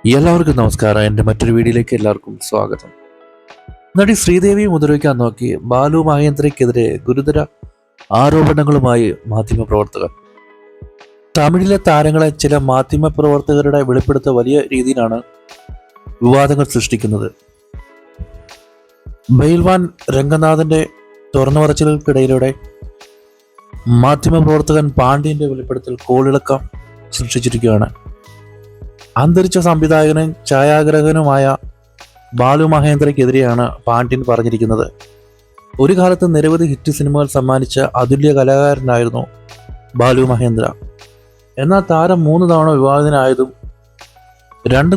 എല്ലാവർക്കും നമസ്കാരം. എൻ്റെ മറ്റൊരു വീഡിയോയിലേക്ക് എല്ലാവർക്കും സ്വാഗതം. നടി ശ്രീദേവിയെ മുദ്രവയ്ക്കാൻ നോക്കി ബാലു മഹേന്ദ്രയ്ക്കെതിരെ ഗുരുതര ആരോപണങ്ങളുമായി മാധ്യമപ്രവർത്തകർ. തമിഴിലെ താരങ്ങളെ ചില മാധ്യമപ്രവർത്തകരുടെ വെളിപ്പെടുത്ത വലിയ രീതിയിലാണ് വിവാദങ്ങൾ സൃഷ്ടിക്കുന്നത്. ബെയിൽവാൻ രംഗനാഥന്റെ തുറന്നുപറച്ചിലുകൾക്കിടയിലൂടെ മാധ്യമപ്രവർത്തകൻ പാണ്ഡ്യന്റെ വെളിപ്പെടുത്തൽ കോളിളക്കം സൃഷ്ടിച്ചിരിക്കുകയാണ്. അന്തരിച്ച സംവിധായകനും ഛായാഗ്രഹകനുമായ ബാലു മഹേന്ദ്രയ്ക്കെതിരെയാണ് പാണ്ഡ്യൻ പറഞ്ഞിരിക്കുന്നത്. ഒരു കാലത്ത് നിരവധി ഹിറ്റ് സിനിമകൾ സമ്മാനിച്ച അതുല്യ കലാകാരനായിരുന്നു ബാലു മഹേന്ദ്ര. എന്നാൽ താരം 3 തവണ വിവാഹിതനായതും രണ്ട്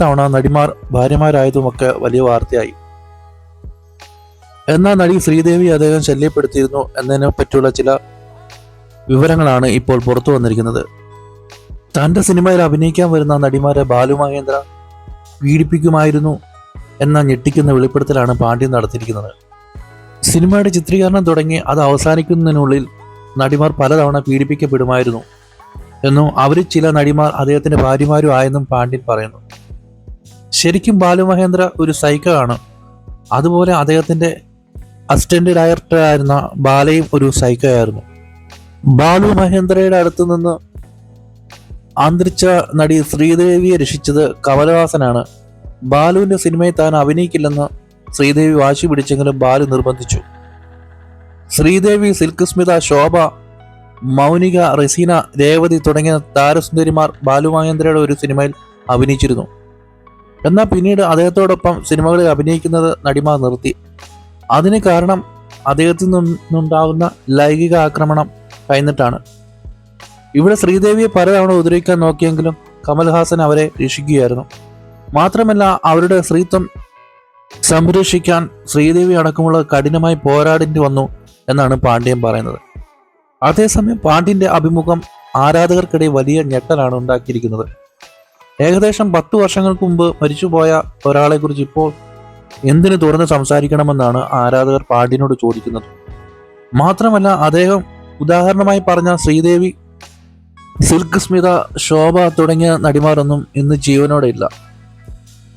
തവണ നടിമാർ ഭാര്യമാരായതുമൊക്കെ വലിയ വാർത്തയായി. എന്നാൽ നടി ശ്രീദേവി അദ്ദേഹം ശല്യപ്പെടുത്തിയിരുന്നു എന്നതിനെ പറ്റിയുള്ള ചില വിവരങ്ങളാണ് ഇപ്പോൾ പുറത്തു വന്നിരിക്കുന്നത്. തൻ്റെ സിനിമയിൽ അഭിനയിക്കാൻ വരുന്ന നടിമാരെ ബാലു മഹേന്ദ്ര പീഡിപ്പിക്കുമായിരുന്നു എന്ന ഞെട്ടിക്കുന്ന വെളിപ്പെടുത്തലാണ് പാണ്ഡ്യൻ നടത്തിയിരിക്കുന്നത്. സിനിമയുടെ ചിത്രീകരണം തുടങ്ങി അത് അവസാനിക്കുന്നതിനുള്ളിൽ നടിമാർ പലതവണ പീഡിപ്പിക്കപ്പെടുമായിരുന്നു എന്നും അവരിൽ ചില നടിമാർ അദ്ദേഹത്തിന്റെ ഭാര്യമാരും ആയെന്നും പാണ്ഡ്യൻ പറയുന്നു. ശരിക്കും ബാലു മഹേന്ദ്ര ഒരു സൈക്കോ ആണ്. അതുപോലെ അദ്ദേഹത്തിന്റെ അസിസ്റ്റന്റ് ഡയറക്ടറായിരുന്ന ബാലയും ഒരു സൈക്കോ ആയിരുന്നു. ബാലു മഹേന്ദ്രയുടെ അടുത്ത് നിന്ന് അന്തരിച്ച നടി ശ്രീദേവിയെ രക്ഷിച്ചത് കമലഹാസനാണ്. ബാലുവിന്റെ സിനിമയിൽ താൻ അഭിനയിക്കില്ലെന്ന് ശ്രീദേവി വാശി പിടിച്ചെങ്കിലും ബാലു നിർബന്ധിച്ചു. ശ്രീദേവി, സിൽക്ക് സ്മിത, ശോഭ, മൗനിക, റസീന, രേവതി തുടങ്ങിയ താരസുന്ദരിമാർ ബാലു മഹേന്ദ്രയുടെ ഒരു സിനിമയിൽ അഭിനയിച്ചിരുന്നു. എന്നാൽ പിന്നീട് അദ്ദേഹത്തോടൊപ്പം സിനിമകളിൽ അഭിനയിക്കുന്നത് നടിമാർ നിർത്തി. അതിന് കാരണം അദ്ദേഹത്തിൽ നിന്നുണ്ടാകുന്ന ലൈംഗിക ആക്രമണം കഴിഞ്ഞിട്ടാണ്. ഇവിടെ ശ്രീദേവിയെ പലതവണ ഉപദ്രവിക്കാൻ നോക്കിയെങ്കിലും കമൽഹാസൻ അവരെ രക്ഷിക്കുകയായിരുന്നു. മാത്രമല്ല അവരുടെ സ്ത്രീത്വം സംരക്ഷിക്കാൻ ശ്രീദേവി അടക്കമുള്ള കഠിനമായി പോരാടേണ്ടി വന്നു എന്നാണ് പാണ്ഡ്യൻ പറയുന്നത്. അതേസമയം പാണ്ഡ്യന്റെ അഭിമുഖം ആരാധകർക്കിടയിൽ വലിയ ഞെട്ടലാണ് ഉണ്ടാക്കിയിരിക്കുന്നത്. ഏകദേശം 10 വർഷങ്ങൾക്ക് മുമ്പ് മരിച്ചുപോയ ഒരാളെക്കുറിച്ച് ഇപ്പോൾ എന്തിനു തുറന്ന് സംസാരിക്കണമെന്നാണ് ആരാധകർ പാണ്ഡ്യനോട് ചോദിക്കുന്നത്. മാത്രമല്ല അദ്ദേഹം ഉദാഹരണമായി പറഞ്ഞ ശ്രീദേവി, സിൽക്ക് സ്മിത, ശോഭ തുടങ്ങിയ നടിമാരൊന്നും ഇന്ന് ജീവനോടെ ഇല്ല.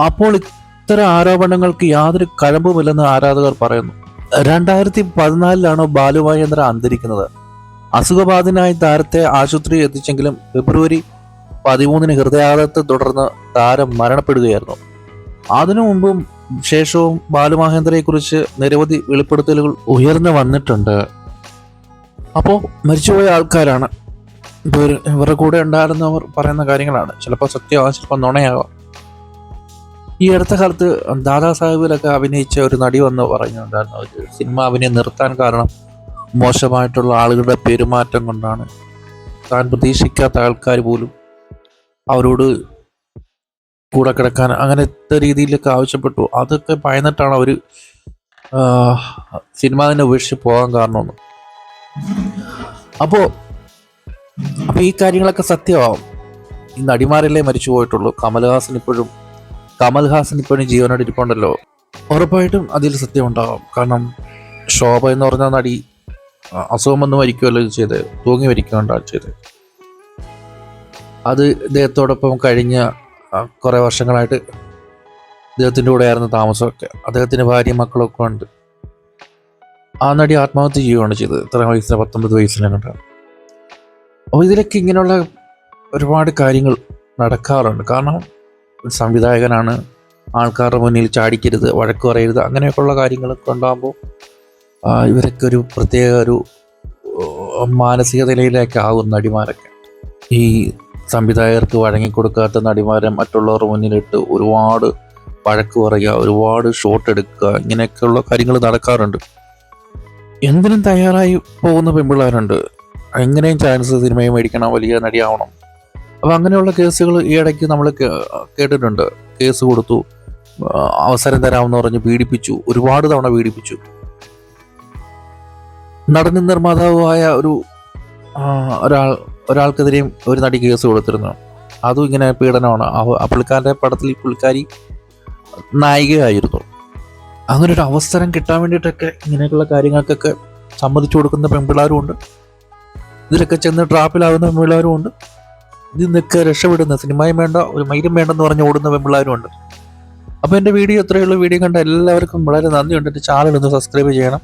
അപ്പോൾ ഇത്തരം ആരോപണങ്ങൾക്ക് യാതൊരു കഴമ്പുമില്ലെന്ന് ആരാധകർ പറയുന്നു. 2014 ബാലു മഹേന്ദ്ര അന്തരിക്കുന്നത്. അസുഖബാധിതനായി താരത്തെ ആശുപത്രിയിൽ എത്തിച്ചെങ്കിലും ഫെബ്രുവരി 13 ഹൃദയാഘാതത്തെ തുടർന്ന് താരം മരണപ്പെടുകയായിരുന്നു. അതിനു മുമ്പും ശേഷവും ബാലു മഹേന്ദ്രയെക്കുറിച്ച് നിരവധി വെളിപ്പെടുത്തലുകൾ ഉയർന്നു വന്നിട്ടുണ്ട്. അപ്പോൾ മരിച്ചുപോയ ആൾക്കാരാണ്, ഇവരുടെ കൂടെ ഉണ്ടായിരുന്നവർ പറയുന്ന കാര്യങ്ങളാണ്. ചിലപ്പോൾ സത്യമാകാം, ചിലപ്പോൾ നുണയാകാം. ഈ അടുത്ത കാലത്ത് ദാദാ സാഹിബിലൊക്കെ അഭിനയിച്ച ഒരു നടി വന്ന് പറയുന്നുണ്ടായിരുന്നു, ഒരു സിനിമ അഭിനയം നിർത്താൻ കാരണം മോശമായിട്ടുള്ള ആളുകളുടെ പെരുമാറ്റം കൊണ്ടാണ്. താൻ പ്രതീക്ഷിക്കാത്ത ആൾക്കാർ പോലും അവരോട് കൂടെ കിടക്കാൻ അങ്ങനത്തെ രീതിയിലൊക്കെ ആവശ്യപ്പെട്ടു. അതൊക്കെ ഭയന്നിട്ടാണ് അവർ സിനിമ തന്നെ ഉപേക്ഷിച്ച് പോകാൻ കാരണമെന്ന്. അപ്പോൾ ഈ കാര്യങ്ങളൊക്കെ സത്യമാവും. ഈ നടിമാരല്ലേ മരിച്ചു പോയിട്ടുള്ളൂ. കമൽഹാസൻ ഇപ്പോഴും ജീവനോട് ഇരിപ്പുണ്ടല്ലോ. ഉറപ്പായിട്ടും അതിൽ സത്യം ഉണ്ടാവാം. കാരണം ശോഭ എന്ന് പറഞ്ഞ നടി അസുഖം വന്ന് മരിക്കുകയല്ലോ ചെയ്ത്, തൂങ്ങി മരിക്കുകയുണ്ടാണ് ചെയ്ത്. അത് ഇദ്ദേഹത്തോടൊപ്പം കഴിഞ്ഞ കുറേ വർഷങ്ങളായിട്ട് ഇദ്ദേഹത്തിൻ്റെ കൂടെ ആയിരുന്നു താമസമൊക്കെ. അദ്ദേഹത്തിൻ്റെ ഭാര്യയും മക്കളൊക്കെ ഉണ്ട്. ആ നടി ആത്മഹത്യ ചെയ്യുകയാണ് ചെയ്തത്. ഇത്ര വയസ്സിന് 19 വയസ്സിലാണ്. അപ്പോൾ ഇതിലൊക്കെ ഇങ്ങനെയുള്ള ഒരുപാട് കാര്യങ്ങൾ നടക്കാറുണ്ട്. കാരണം ഒരു സംവിധായകനാണ്, ആൾക്കാരുടെ മുന്നിൽ ചാടിക്കരുത്, വഴക്ക് പറയരുത്, അങ്ങനെയൊക്കെയുള്ള കാര്യങ്ങളൊക്കെ ഉണ്ടാകുമ്പോൾ ഇവരൊക്കെ ഒരു പ്രത്യേക ഒരു മാനസിക നിലയിലേക്ക് ആകും നടിമാരൊക്കെ. ഈ സംവിധായകർക്ക് വഴങ്ങിക്കൊടുക്കാത്ത നടിമാരെ മറ്റുള്ളവരുടെ മുന്നിലിട്ട് ഒരുപാട് വഴക്ക് പറയുക, ഒരുപാട് ഷോട്ട് എടുക്കുക, ഇങ്ങനെയൊക്കെയുള്ള കാര്യങ്ങൾ നടക്കാറുണ്ട്. എന്തിനും തയ്യാറായി പോകുന്ന പെൺപിള്ളേരുണ്ട്. എങ്ങനെയും ചാൻസ് സിനിമയെ മേടിക്കണം, വലിയ നടിയാവണം. അപ്പം അങ്ങനെയുള്ള കേസുകൾ ഈ ഇടയ്ക്ക് നമ്മൾ കേട്ടിട്ടുണ്ട്. കേസ് കൊടുത്തു, അവസരം തരാമെന്ന് പറഞ്ഞ് പീഡിപ്പിച്ചു, ഒരുപാട് തവണ പീഡിപ്പിച്ചു. നടനും നിർമ്മാതാവുമായ ഒരാൾക്കെതിരെയും ഒരു നടി കേസ് കൊടുത്തിരുന്നു. അതും ഇങ്ങനെ പീഡനമാണ്. ആ പുള്ളിക്കാരൻ്റെ പടത്തിൽ ഈ പുള്ളിക്കാരി നായികയായിരുന്നു. അങ്ങനെ ഒരു അവസരം കിട്ടാൻ വേണ്ടിയിട്ടൊക്കെ ഇങ്ങനെയൊക്കെയുള്ള കാര്യങ്ങൾക്കൊക്കെ സമ്മതിച്ചു കൊടുക്കുന്ന പെൺപിള്ളേരും ഉണ്ട്. ഇതിലൊക്കെ ചെന്ന് ട്രാപ്പിലാകുന്ന പെൺപിള്ളേരും ഉണ്ട്. ഇതിൽ നിന്നൊക്കെ രക്ഷപ്പെടുന്ന സിനിമയും വേണ്ട ഒരു മൈലും വേണ്ടെന്ന് പറഞ്ഞ് ഓടുന്ന പെമ്പിള്ളാരും ഉണ്ട്. അപ്പോൾ എൻ്റെ വീഡിയോ ഇത്രയുള്ള വീഡിയോ കണ്ട എല്ലാവർക്കും വളരെ നന്ദിയുണ്ട്. എൻ്റെ ചാനൽ ഒന്ന് സബ്സ്ക്രൈബ് ചെയ്യണം.